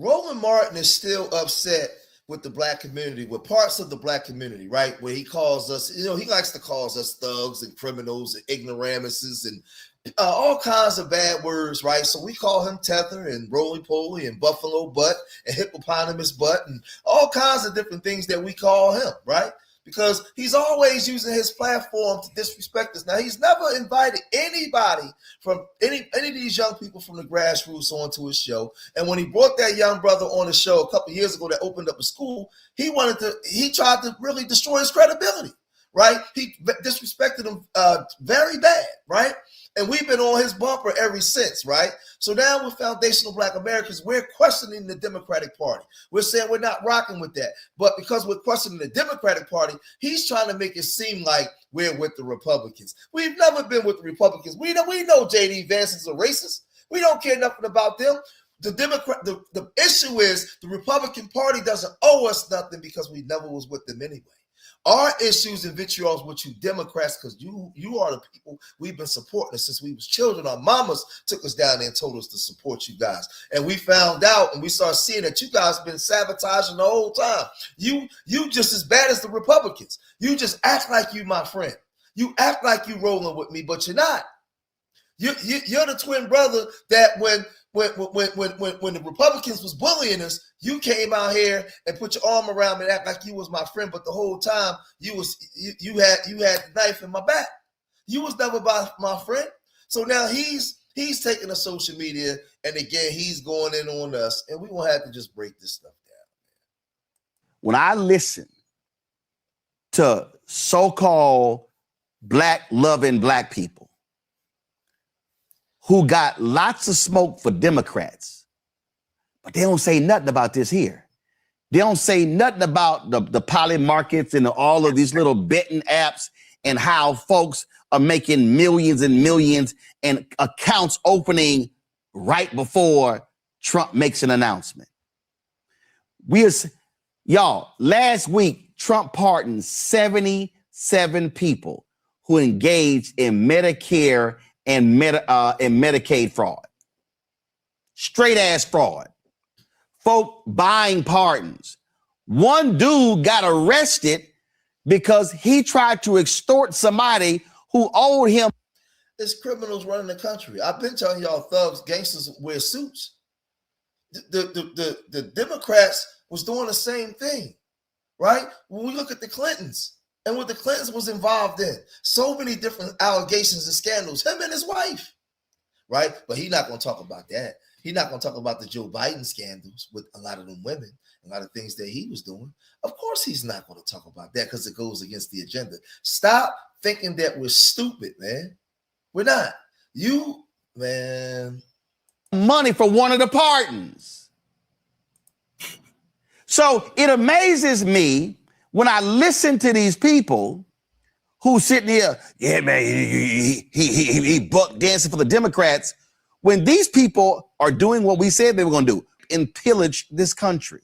Roland Martin is still upset with the black community, with parts of the black community, right? Where he calls us, he likes to call us thugs and criminals and ignoramuses and all kinds of bad words, right? So we call him tether and roly-poly and buffalo butt and hippopotamus butt and all kinds of different things that we call him, right? Because he's always using his platform to disrespect us. Now, he's never invited anybody from any of these young people from the grassroots onto his show. And when he brought that young brother on the show a couple of years ago that opened up a school, he tried to really destroy his credibility, right? He disrespected him very bad, right? And we've been on his bumper ever since, right? So now with Foundational Black Americans, we're questioning the Democratic Party. We're saying we're not rocking with that. But because we're questioning the Democratic Party, he's trying to make it seem like we're with the Republicans. We've never been with the Republicans. We know J.D. Vance is a racist. We don't care nothing about them. The issue is the Republican Party doesn't owe us nothing because we never was with them anyway. Our issues and vitriols with you Democrats, because you are the people we've been supporting since we was children. Our mamas took us down there and told us to support you guys. And we found out and we started seeing that you guys have been sabotaging the whole time. You just as bad as the Republicans. You just act like you my friend. You act like you rolling with me, but you're not. You're the twin brother that when the Republicans was bullying us, you came out here and put your arm around me and act like you was my friend, but the whole time you had the knife in my back. You was never my friend. So now he's taking to social media and again he's going in on us, and we gonna have to just break this stuff down. When I listen to so-called black loving black people who got lots of smoke for Democrats, but they don't say nothing about this here. They don't say nothing about the poly markets and all of these little betting apps and how folks are making millions and millions and accounts opening right before Trump makes an announcement. Y'all, last week, Trump pardoned 77 people who engaged in Medicare and Medicaid fraud. Straight ass fraud. Folk buying pardons. One dude got arrested because he tried to extort somebody who owed him. It's criminals running the country. I've been telling y'all thugs, gangsters wear suits. The Democrats was doing the same thing, right? When we look at the Clintons, and what the Clintons was involved in, so many different allegations and scandals, him and his wife, right? But he's not going to talk about that. He's not going to talk about the Joe Biden scandals with a lot of them women, a lot of things that he was doing. Of course he's not going to talk about that because it goes against the agenda. Stop thinking that we're stupid, man. We're not. You, man. Money for one of the pardons. So it amazes me when I listen to these people who sitting here, yeah, man, he buck dancing for the Democrats, when these people are doing what we said they were going to do and pillage this country.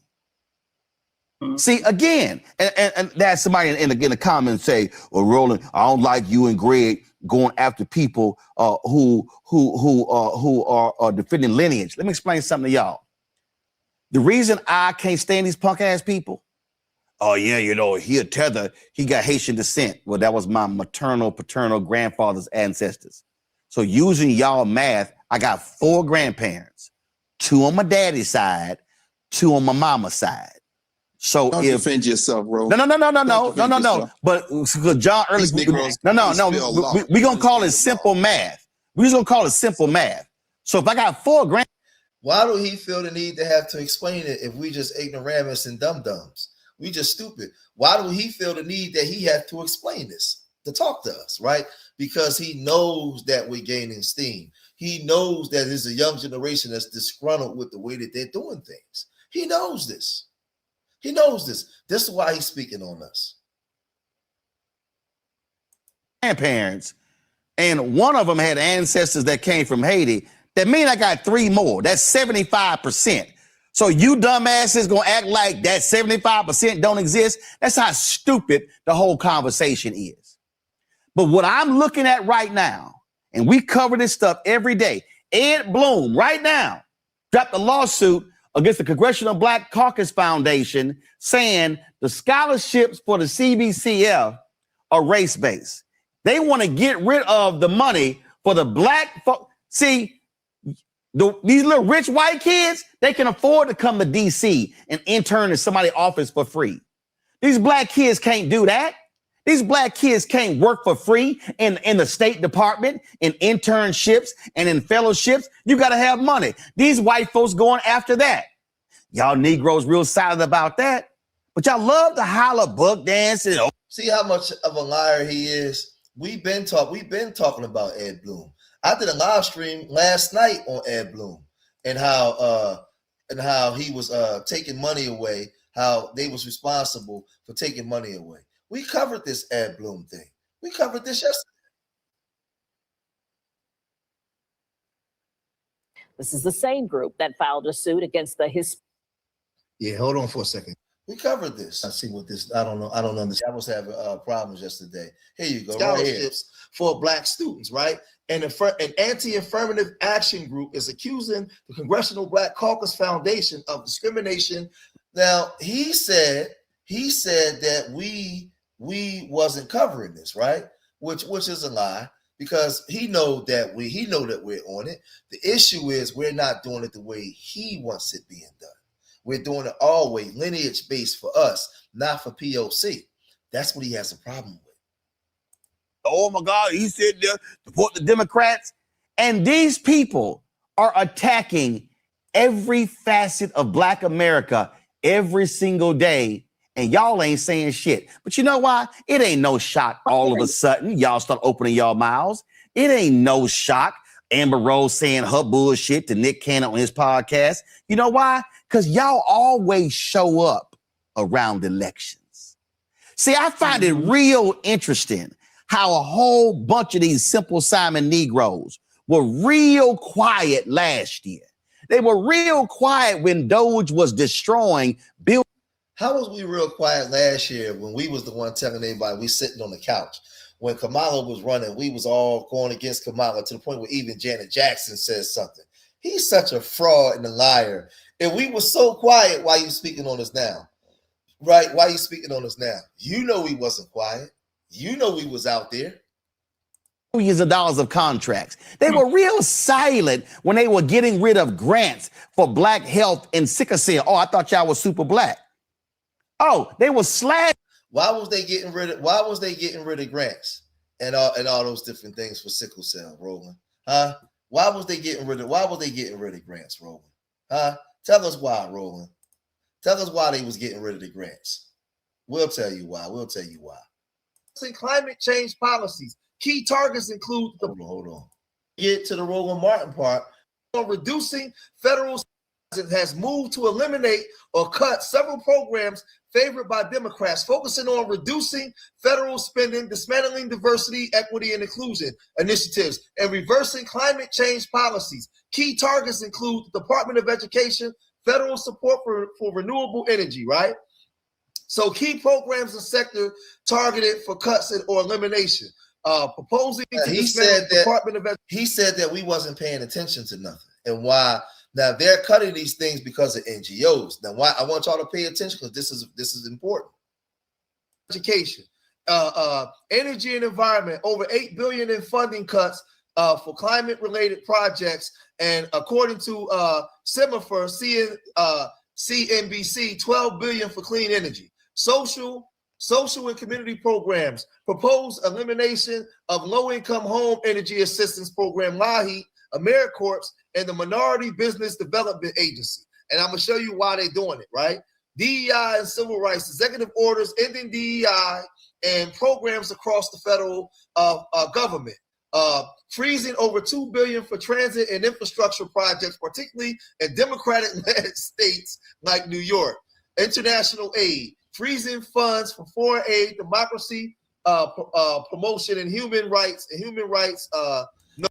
Mm-hmm. See, again, and that's somebody in the comments say, well, Roland, I don't like you and Greg going after people who are defending lineage. Let me explain something to y'all. The reason I can't stand these punk ass people, oh, yeah, he a tether. He got Haitian descent. Well, that was my maternal, paternal grandfather's ancestors. So using y'all math, I got 4 grandparents, 2 on my daddy's side, 2 on my mama's side. So don't defend yourself, bro. No. But John early, we gonna call it simple math. We just gonna call it simple math. So if I got 4 grand, why do he feel the need to have to explain it if we just ignoramus and dum-dums? We just stupid. Why do he feel the need that he has to explain this, to talk to us, right? Because he knows that we're gaining steam. He knows that there's a young generation that's disgruntled with the way that they're doing things. He knows this. He knows this. This is why he's speaking on us. Grandparents, and one of them had ancestors that came from Haiti. That means I got 3 more. That's 75%. So you dumbasses gonna act like that 75% don't exist? That's how stupid the whole conversation is. But what I'm looking at right now, and we cover this stuff every day, Ed Bloom right now dropped a lawsuit against the Congressional Black Caucus Foundation, saying the scholarships for the CBCF are race-based. They want to get rid of the money for the black folks. See, these little rich white kids, they can afford to come to DC and intern in somebody's office for free. These black kids can't do that. These black kids can't work for free in the State Department, in internships and in fellowships. You got to have money. These white folks going after that. Y'all Negroes real silent about that. But y'all love to holler book dancing. See how much of a liar he is? We've been talking about Ed Bloom. I did a live stream last night on Ed Bloom and how he was taking money away, how they was responsible for taking money away. We covered this Ed Bloom thing. We covered this yesterday. This is the same group that filed a suit against the Yeah, hold on for a second. We covered this. I see what this. I don't know. I don't understand. I was having problems yesterday. Here you go. Scholarships for black students, right? And an anti-affirmative action group is accusing the Congressional Black Caucus Foundation of discrimination. Now he said that we wasn't covering this, right? Which is a lie, because he know that we're on it. The issue is we're not doing it the way he wants it being done. We're doing it always lineage based for us, not for POC. That's what he has a problem with. Oh my God, he said support the Democrats. And these people are attacking every facet of Black America every single day. And y'all ain't saying shit. But you know why? It ain't no shock all of a sudden y'all start opening y'all mouths. It ain't no shock Amber Rose saying her bullshit to Nick Cannon on his podcast. You know why? Because y'all always show up around elections. See, I find it real interesting how a whole bunch of these Simple Simon Negroes were real quiet last year. They were real quiet when Doge was destroying buildings. How was we real quiet last year when we was the one telling everybody we sitting on the couch? When Kamala was running, we was all going against Kamala to the point where even Janet Jackson says something. He's such a fraud and a liar. And we were so quiet. Why you speaking on us now? Right? Why you speaking on us now? You know we wasn't quiet. You know we was out there. Millions of dollars of contracts. They were real silent when they were getting rid of grants for Black health and sickle cell. Oh, I thought y'all was super Black. Oh, they were slack. Why was they getting rid of grants and all those different things for sickle cell, Roland? Huh? Why was they getting rid of grants, Roland? Huh? Tell us why, Roland. Tell us why they was getting rid of the grants. We'll tell you why. Climate change policies. Key targets include hold on. Get to the Roland Martin part. On reducing federal has moved to eliminate or cut several programs favored by Democrats, focusing on reducing federal spending, dismantling diversity, equity, and inclusion initiatives, and reversing climate change policies. Key targets include the Department of Education, federal support for renewable energy, right? So key programs and sector targeted for cuts or elimination. Proposing to he said that Department of he said that we wasn't paying attention to nothing, and why now they're cutting these things because of NGOs. Now, why I want y'all to pay attention, because this is important. Education, energy and environment, over $8 billion in funding cuts for climate-related projects, and according to Semafor, CNBC, $12 billion for clean energy. Social and community programs, proposed elimination of low-income home energy assistance program, LAHEAP, AmeriCorps, and the Minority Business Development Agency. And I'm going to show you why they're doing it, right? DEI and civil rights, executive orders ending DEI and programs across the federal government. Freezing over $2 billion for transit and infrastructure projects, particularly in Democratic-led states like New York. International aid, freezing funds for foreign aid, democracy, promotion, and human rights.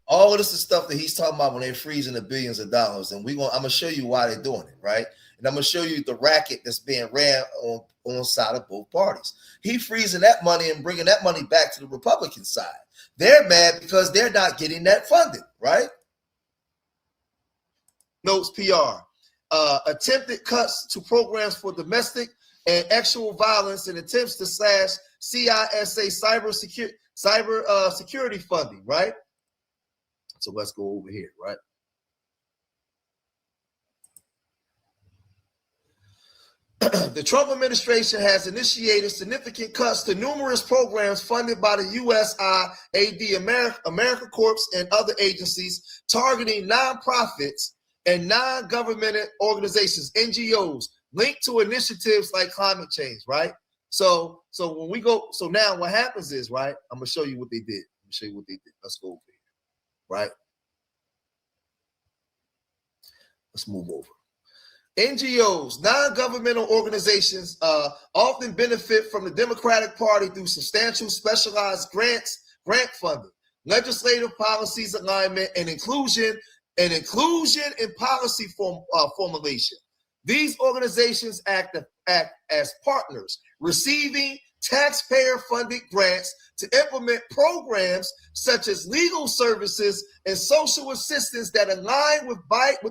All of this is stuff that he's talking about when they're freezing the billions of dollars. And I'm gonna show you why they're doing it, right? And I'm gonna show you the racket that's being ran on the side of both parties. He freezing that money and bringing that money back to the Republican side. They're mad because they're not getting that funded, right? Notes PR. attempted cuts to programs for domestic and sexual violence and attempts to slash CISA cyber security funding, right? So let's go over here, right? The Trump administration has initiated significant cuts to numerous programs funded by the USAID, America Corps, and other agencies targeting nonprofits and non-governmental organizations, NGOs, linked to initiatives like climate change, right? So when we go, so now what happens is, right, I'm gonna show you what they did. Let's go over here, right? Let's move over. NGOs, non-governmental organizations, often benefit from the Democratic Party through substantial specialized grant funding, legislative policies alignment, and inclusion in policy formulation. These organizations act as partners, receiving taxpayer-funded grants to implement programs such as legal services and social assistance that align with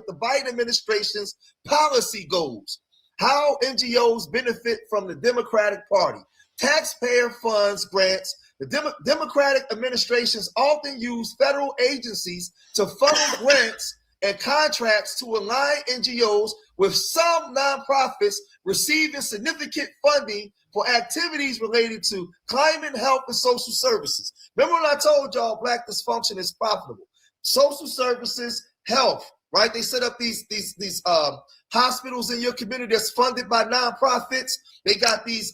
the Biden administration's policy goals. How NGOs benefit from the Democratic Party. Taxpayer funds grants. The Democratic administrations often use federal agencies to funnel grants and contracts to align NGOs with some nonprofits receiving significant funding for activities related to climate, health, and social services. Remember when I told y'all black dysfunction is profitable? Social services, health, right? They set up these hospitals in your community that's funded by nonprofits. They got these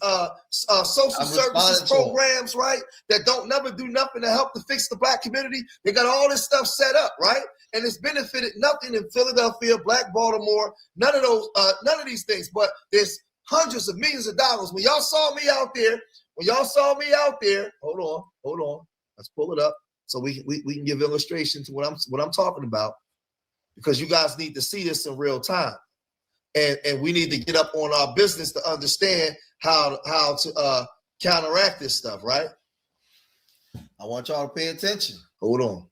social services programs, right? That don't never do nothing to help to fix the black community. They got all this stuff set up, right? And it's benefited nothing in Philadelphia, Black Baltimore, none of these things. But there's hundreds of millions of dollars. When y'all saw me out there, hold on, let's pull it up so we can give illustration to what I'm talking about, because you guys need to see this in real time, and we need to get up on our business to understand how to counteract this stuff, right? I want y'all to pay attention. Hold on.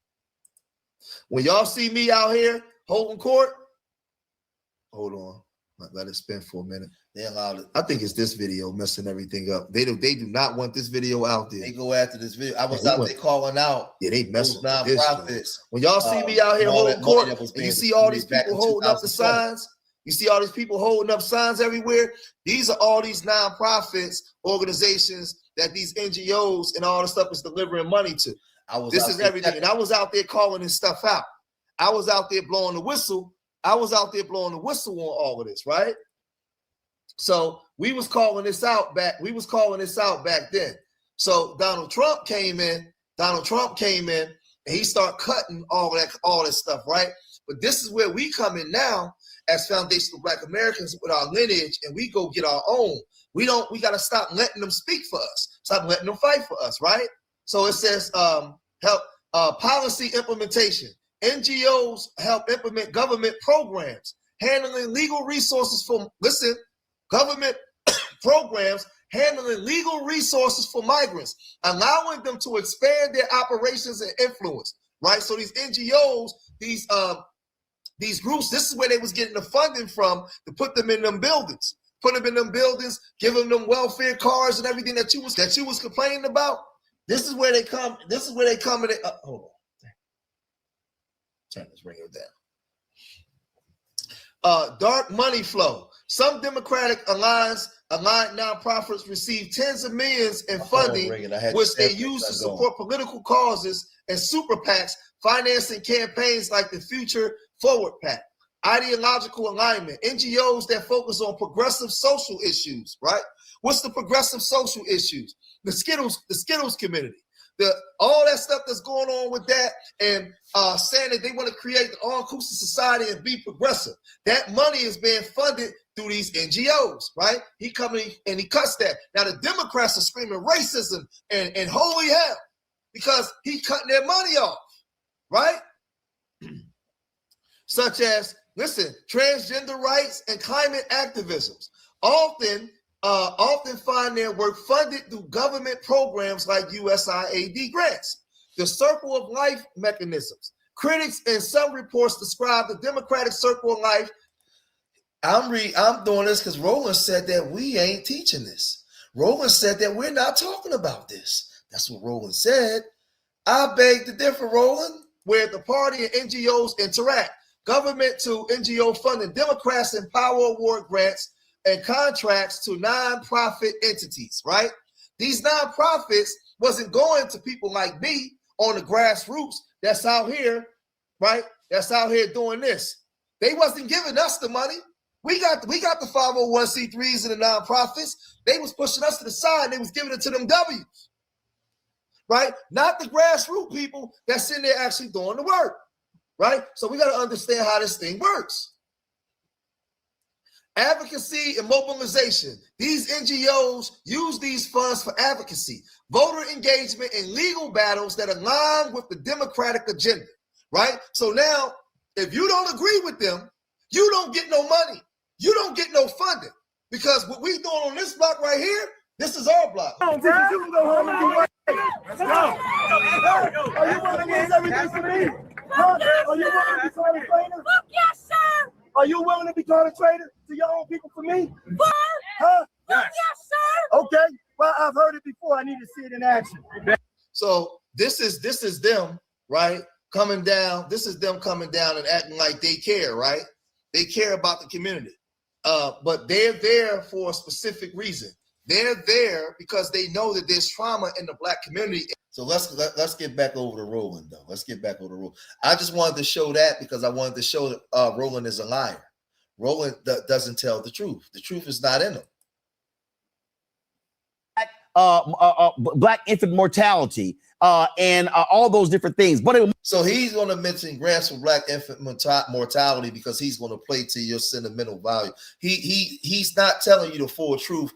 When y'all see me out here holding court, hold on. Let it spin for a minute. They allowed it. I think it's this video messing everything up. They do not want this video out there. They go after this video. I was out there calling out. Yeah, they messing with nonprofits. When y'all see me out here holding court, and you see all these people holding up the signs, you see all these people holding up signs everywhere. These are all these nonprofits, organizations that these NGOs and all the stuff is delivering money to. This is everything. And I was out there calling this stuff out. I was out there blowing the whistle. on all of this, right? So we was calling this out back then. So Donald Trump came in, and he started cutting all that stuff, right? But this is where we come in now as foundational Black Americans with our lineage, and we go get our own. We got to stop letting them speak for us. Stop letting them fight for us, right? So it says help policy implementation. NGOs help implement government programs, handling legal resources for, government programs handling legal resources for migrants, allowing them to expand their operations and influence, right? So these NGOs, these groups, this is where they was getting the funding from to put them in them buildings, giving them welfare cards and everything that you was complaining about. This is where they come. And hold on. Turn this radio down. Dark money flow. Some Democratic aligned nonprofits receive tens of millions in funding, which they use to support political causes, and super PACs financing campaigns like the Future Forward PAC. Ideological alignment. NGOs that focus on progressive social issues, right? What's the progressive social issues? The Skittles community. All that stuff that's going on with that, and saying that they want to create the all-inclusive society and be progressive. That money is being funded through these NGOs, right? He coming and he cuts that. Now the Democrats are screaming racism and holy hell because he cutting their money off, right? Such as, transgender rights and climate activisms often find their work funded through government programs like USAID grants. The circle of life mechanisms. Critics in some reports describe the Democratic circle of life I'm doing this because Roland said that we ain't teaching this. Roland said that we're not talking about this. That's what Roland said. I beg to differ, Roland, where the party and NGOs interact. Government to NGO funding, Democrats and power award grants and contracts to nonprofit entities, right? These nonprofits wasn't going to people like me on the grassroots that's out here, right? That's out here doing this. They wasn't giving us the money. We got the 501c3s and the nonprofits. They was pushing us to the side. They was giving it to them W's, right? Not the grassroots people that's in there actually doing the work, right? So we got to understand how this thing works. Advocacy and mobilization. These NGOs use these funds for advocacy, voter engagement, and legal battles that align with the Democratic agenda, right? So now, if you don't agree with them, you don't get no money. You don't get no funding, because what we doing on this block right here, this is our block. You can go home and be right. Let's go. Are you willing to lose everything for me? Huh? Are you willing to be called a traitor? Yes, sir. Are you willing to be called a traitor to your own people for me? Sir. Huh? Yes, sir. Okay. Well, I've heard it before. I need to see it in action. So this is them, right? Coming down. This is them coming down and acting like they care, right? They care about the community. But they're there for a specific reason. They're there because they know that there's trauma in the Black community. So let's get back over to Roland, though. Let's get back over to Roland. I just wanted to show that because I wanted to show that Roland is a liar. Roland doesn't tell the truth. The truth is not in him. Black infant mortality, and all those different things. But so he's going to mention grants for Black infant mortality because he's going to play to your sentimental value. He's not telling you the full truth.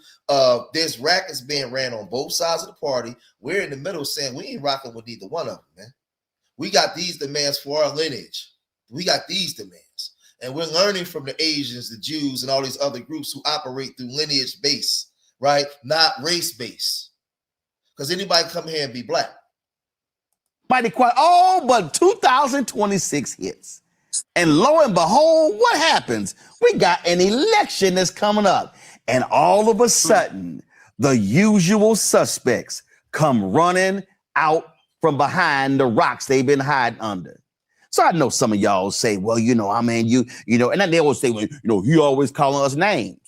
There's rackets being ran on both sides of the party. We're in the middle saying we ain't rocking with either one of them, man. We got these demands for our lineage. We got these demands. And we're learning from the Asians, the Jews, and all these other groups who operate through lineage base, right? Not race base. Because anybody come here and be Black. mighty quiet. Oh, but 2026 hits. And lo and behold, what happens? We got an election that's coming up. And all of a sudden, the usual suspects come running out from behind the rocks they've been hiding under. So I know some of y'all say, well, you know, I mean, you know, and then they always say, well, you know, he always calling us names.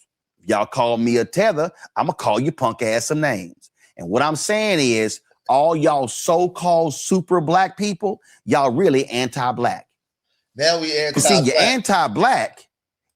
If y'all call me a tether, I'm going to call you punk ass some names. And what I'm saying is, all y'all so-called super Black people, y'all really anti-Black. Now we anti-Black. See, you're anti-Black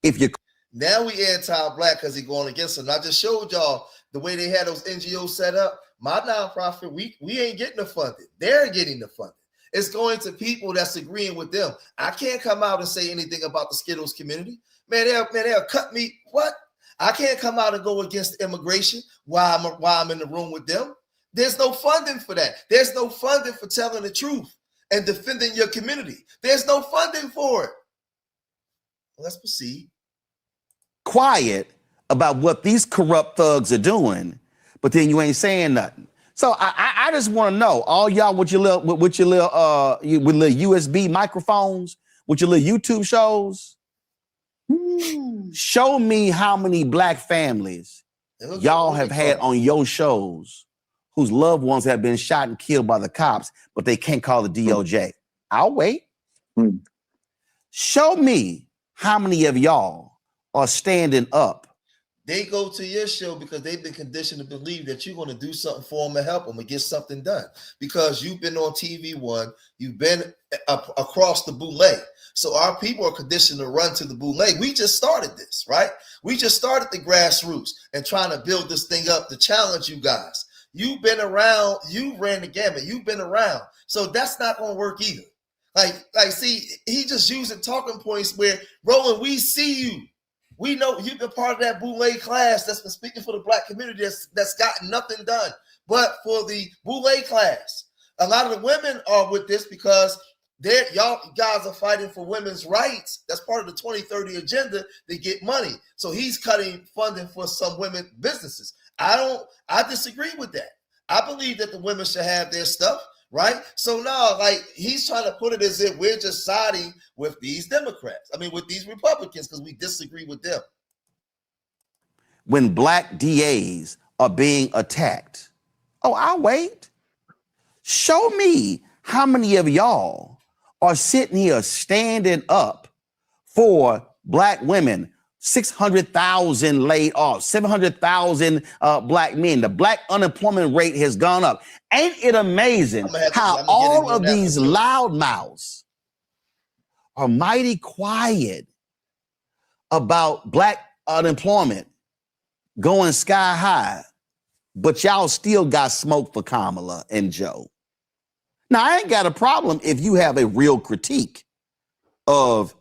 if you. Now we anti-Black because he's going against them. I just showed y'all the way they had those NGOs set up. My nonprofit, we ain't getting the funding. They're getting the funding. It's going to people that's agreeing with them. I can't come out and say anything about the Skittles community. Man, they'll cut me. What? I can't come out and go against immigration while I'm in the room with them. There's no funding for that. There's no funding for telling the truth and defending your community. There's no funding for it. Let's proceed. Quiet about what these corrupt thugs are doing, but then you ain't saying nothing. So I just want to know, all y'all with your little USB microphones, with your little YouTube shows, show me how many Black families y'all have had on your shows whose loved ones have been shot and killed by the cops, but they can't call the DOJ. I'll wait. Show me how many of y'all are standing up. They go to your show because they've been conditioned to believe that you're going to do something for them and help them and get something done. Because you've been on TV One, you've been across the boule. So our people are conditioned to run to the boule. We just started this, right? We just started the grassroots and trying to build this thing up to challenge you guys. You've been around, you ran the gamut, you've been around. So that's not going to work either. Like, see, he just using talking points where, Roland, we see you. We know you've been part of that boule class that's been speaking for the Black community that's gotten nothing done. But for the boule class, a lot of the women are with this because y'all guys are fighting for women's rights. That's part of the 2030 agenda to get money. So he's cutting funding for some women businesses. I disagree with that. I believe that the women should have their stuff. right? So now, like, he's trying to put it as if we're just siding with these Democrats. I mean, with these Republicans, because we disagree with them. When black DAs are being attacked, oh, I'll wait. Show me how many of y'all are sitting here standing up for black women. 600,000 laid off, 700,000 black men. The black unemployment rate has gone up. Ain't it amazing how all of these loudmouths are mighty quiet about black unemployment going sky high, but y'all still got smoke for Kamala and Joe. Now, I ain't got a problem if you have a real critique of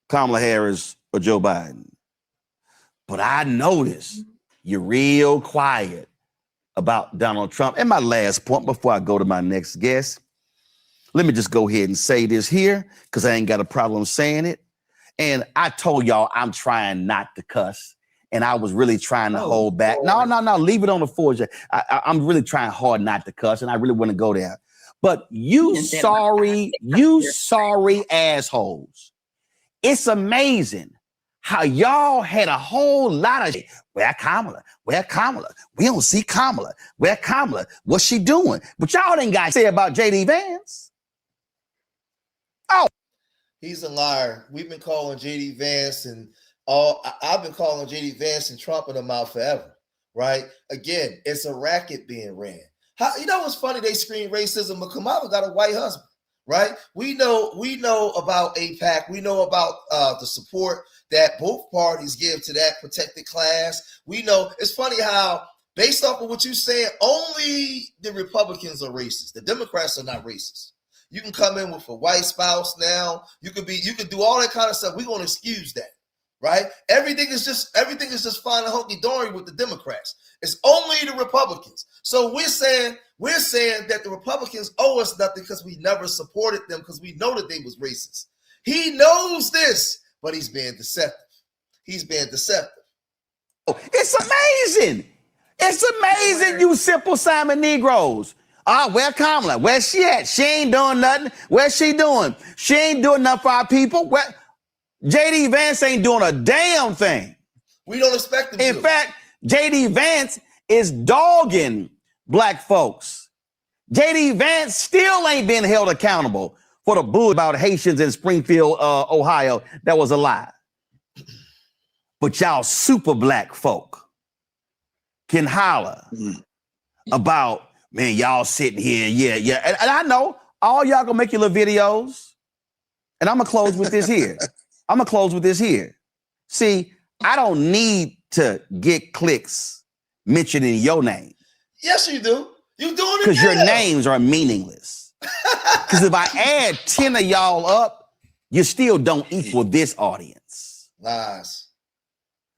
Kamala Harris or Joe Biden. But I notice you're real quiet about Donald Trump. And my last point before I go to my next guest, let me just go ahead and say this here because I ain't got a problem saying it. And I told y'all I'm trying not to cuss. And I was really trying to hold back. No, leave it on the forge. I'm really trying hard not to cuss, and I really want to go there. But you sorry assholes. It's amazing how y'all had a whole lot of where Kamala? We don't see Kamala. Where Kamala? What's she doing? But y'all ain't got to say about JD Vance. Oh, he's a liar. We've been calling JD Vance and I've been calling JD Vance and Trump in them out forever, right? Again, it's a racket being ran. How, you know what's funny? They scream racism, but Kamala got a white husband, right? We know about AIPAC. We know about the support that both parties give to that protected class. We know it's funny how, based off of what you're saying, only the Republicans are racist. The Democrats are not racist. You can come in with a white spouse now. You could do all that kind of stuff. We're going to excuse that. Right? Everything is just fine and hunky dory with the Democrats. It's only the Republicans. So we're saying that the Republicans owe us nothing because we never supported them because we know that they was racist. He knows this, but he's being deceptive. It's amazing. It's amazing, you simple Simon Negroes. Where Kamala? Where's she at? She ain't doing nothing. Where's she doing? She ain't doing nothing for our people. Where? JD Vance ain't doing a damn thing. We don't expect him to. In fact, JD Vance is dogging black folks. JD Vance still ain't been held accountable for the bull about Haitians in Springfield, Ohio. That was a lie. But y'all super black folk can holler about, man, y'all sitting here, yeah. And I know all y'all gonna make your little videos. And I'm gonna close with this here. See, I don't need to get clicks mentioning your name. Yes, you do. You doing it because your names are meaningless. Because if I add 10 of y'all up, you still don't equal this audience. Lies.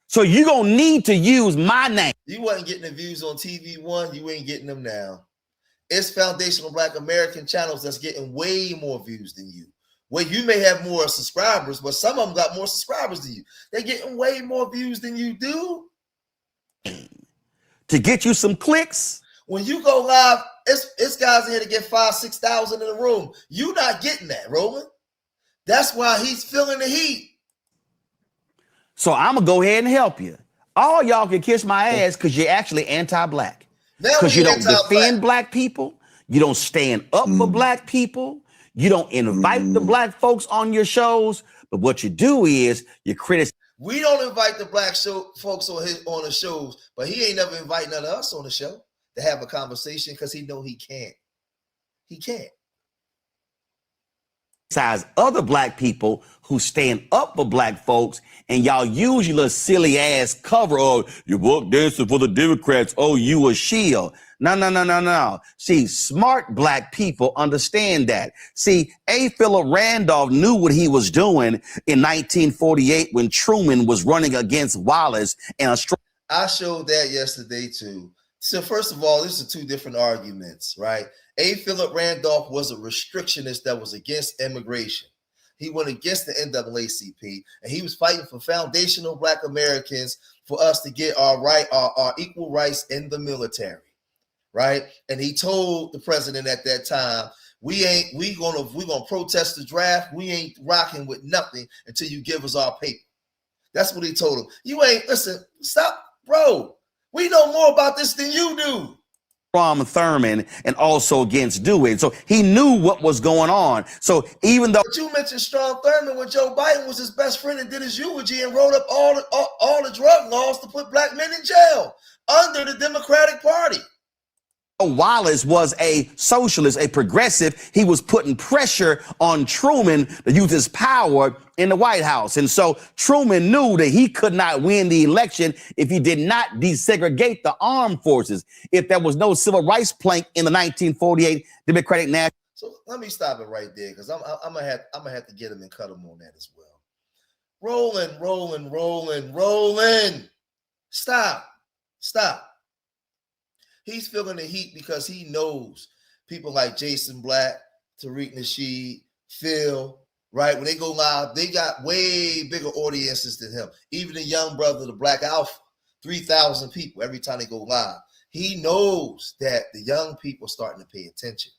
So you're gonna need to use my name. You wasn't getting the views on TV1. You ain't getting them now. It's Foundational Black American channels that's getting way more views than you. Well, you may have more subscribers, but some of them got more subscribers than you. They're getting way more views than you do. To get you some clicks. When you go live, it's guys in here to get 5,000-6,000 in the room. You not getting that, Roland. That's why he's feeling the heat. So I'm going to go ahead and help you. All y'all can kiss my ass because you're actually anti-black. Because you don't defend black people. You don't stand up for black people. You don't invite the black folks on your shows, but what you do is you criticize. We don't invite the black folks on the shows, but he ain't never inviting none of us on the show to have a conversation because he know he can't. He can't. Besides other black people who stand up for black folks, and y'all use your little silly ass cover of you book dancing for the Democrats. Oh, you a shield. No. See, smart black people understand that. See, A. Philip Randolph knew what he was doing in 1948 when Truman was running against Wallace and I showed that yesterday too. So first of all, this is two different arguments, right? A. Philip Randolph was a restrictionist that was against immigration. He went against the NAACP, and he was fighting for foundational black Americans for us to get our equal rights in the military. right? And he told the president at that time, we're gonna protest the draft. We ain't rocking with nothing until you give us our paper. That's what he told him. You ain't, listen, stop, bro. We know more about this than you do. From Thurman and also against Dewey. So he knew what was going on. So even though But you mentioned Strom Thurmond when Joe Biden was his best friend and did his eulogy and wrote up all the drug laws to put black men in jail under the Democratic Party. Wallace was a socialist, a progressive, he was putting pressure on Truman to use his power in the White House. And so Truman knew that he could not win the election if he did not desegregate the armed forces, if there was no civil rights plank in the 1948 Democratic National. So let me stop it right there because I'm gonna have to get him and cut him on that as well. Roland. Stop. He's feeling the heat because he knows people like Jason Black, Tariq Nasheed, Phil, right? When they go live, they got way bigger audiences than him. Even the young brother, the Black Alpha, 3,000 people every time they go live. He knows that the young people are starting to pay attention,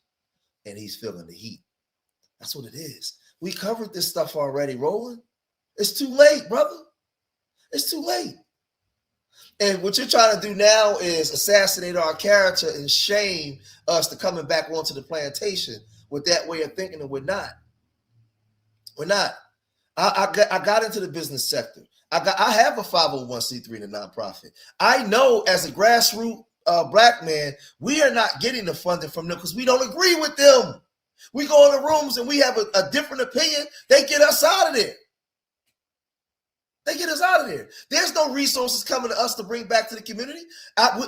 and he's feeling the heat. That's what it is. We covered this stuff already, Roland. It's too late, brother. It's too late. And what you're trying to do now is assassinate our character and shame us to coming back onto the plantation with that way of thinking, and we're not. We're not. I got into the business sector. I have a 501c3 and a nonprofit. I know as a grassroots black man, we are not getting the funding from them because we don't agree with them. We go in the rooms and we have a different opinion. They get us out of there. They get us out of there. There's no resources coming to us to bring back to the community.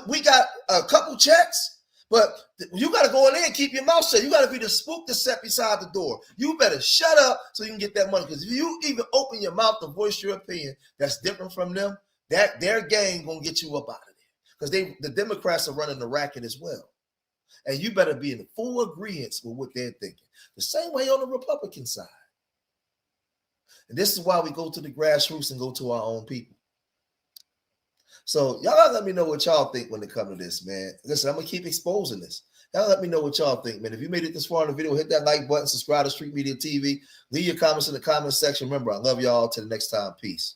We got a couple checks, but you got to go in there and keep your mouth shut. You got to be the spook that sat beside the door. You better shut up so you can get that money. Because if you even open your mouth to voice your opinion that's different from them, that their gang gonna get you up out of there. Because the Democrats are running the racket as well. And you better be in full agreement with what they're thinking. The same way on the Republican side. And this is why we go to the grassroots and go to our own people. So y'all let me know what y'all think when it comes to this, man. Listen, I'm going to keep exposing this. Y'all let me know what y'all think, man. If you made it this far in the video, hit that like button, subscribe to Street Media TV. Leave your comments in the comment section. Remember, I love y'all. Till the next time. Peace.